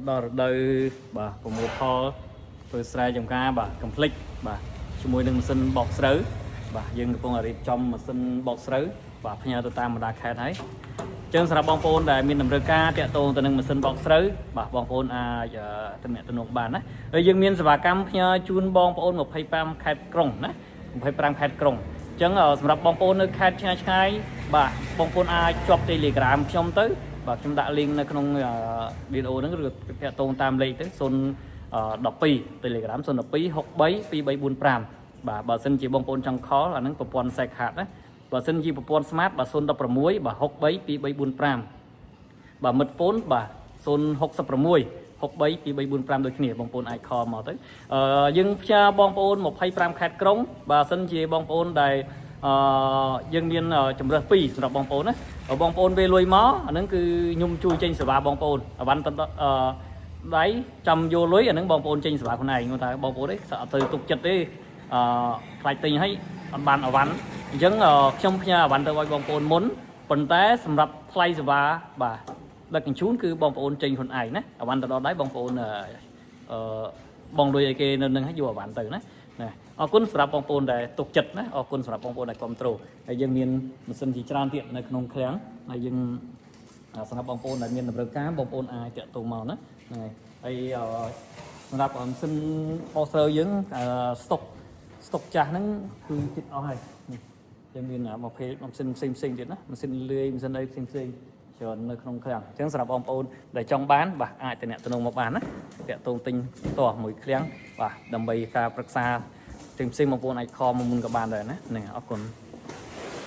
ដល់រដូវបាទប្រមូលផលធ្វើស្រែចម្ការបាទកំភ្លេចបាទជាមួយនឹងម៉ាស៊ីនបោកស្រូវបាទយើងកំពុងរៀបចំម៉ាស៊ីនបោកស្រូវបាទផ្ញើទៅតាមបណ្ដាខេត្តហើយអញ្ចឹងសម្រាប់បងប្អូនដែលមានតម្រូវការតាក់ទងទៅនឹងម៉ាស៊ីនបោកស្រូវបាទបងប្អូនអាចទំនាក់ទំនងបានណាហើយយើងមានសេវាកម្មផ្ញើជូនបងប្អូន25ខេត្តក្រុងណា25ខេត្តក្រុងអញ្ចឹងសម្រាប់បងប្អូននៅខេត្តឆ្ងាយៗបាទបងប្អូនអាចជាប់ Telegram ខ្ញុំទៅបាទខ្ញុំដាក់ link នៅក្នុងវីដេអូហ្នឹងឬតាក់ទងតាមលេខទៅ012 Telegram 012 63 2345បាទបើសិនជាបងប្អូនចង់ខលអាហ្នឹងប្រព័ន្ធ Sack Card ណាបើសិនជាប្រព័ន្ធ Smart បាទ016បាទ63 2345បាទមិត្តហ្វូនបាទ066 63 2345ដូចគ្នាបងប្អូនអាចខលមកទៅយើងផ្ញើបងប្អូន25ខេត្តក្រុងបើសិនជាបងប្អូនដែលយើងមានជំរើស2សម្រាប់បងប្អូនណាបងប្អូនពេលលុយមកអាហ្នឹងគឺខ្ញុំជួយចេញសេវាបងប្អូនអវ៉ាន់ដៃចាំយកលុយអាហ្នឹងបងប្អូនចេញសេវាខ្លួនឯងគាត់ថាបងប្អូនអត់ទៅទុកចិត្តទេខ្លាចទិញឲ្យអត់បានអវ៉ាន់អញ្ចឹងខ្ញុំផ្ញើអវ៉ាន់ទៅឲ្យបងប្អូនមុនប៉ុន្តែសម្រាប់ថ្លៃសេវាបាទដឹកជញ្ជូនគឺបងប្អូនចេញខ្លួនឯងណាអវ៉ាន់ទៅដល់ដៃបងប្អូនបងលុយឲ្យគេនៅនឹងឲ្យយកអវ៉ាន់ទៅណាអរគុណសម្រាប់បងប្អូនដែលទុកចិត្តណាអរគុណសម្រាប់បងប្អូនដែលគ្រប់គ្រងហើយយើងមានម៉ាស៊ីនជាច្រើនទៀតនៅក្នុងឃ្លាំងហើយយើងសម្រាប់បងប្អូនដែលមានតម្រូវការបងប្អូនអាចតាក់ទងមកណាហ្នឹងហើយសម្រាប់ម៉ាស៊ីនបោកស្រូវយើងស្តុកចាស់ហ្នឹងគឺជិតអស់ហើយនេះយើងមានប្រភេទម៉ាស៊ីនផ្សេងទៀតណាម៉ាស៊ីនលាយម៉ាស៊ីនអីផ្សេងច្រើននៅក្នុងឃ្លាំងអញ្ចឹងសម្រាប់បងប្អូនដែលចង់បានបាទអាចតំណែងមកបានណាតាក់ទងទិញផ្ទាល់មួយឃ្លាំងបាទដើម្បីការប្រឹក្សាផ្សេងបងប្អូនអាចខលមកមុនក៏បានដែរណាហ្នឹងអរគុណ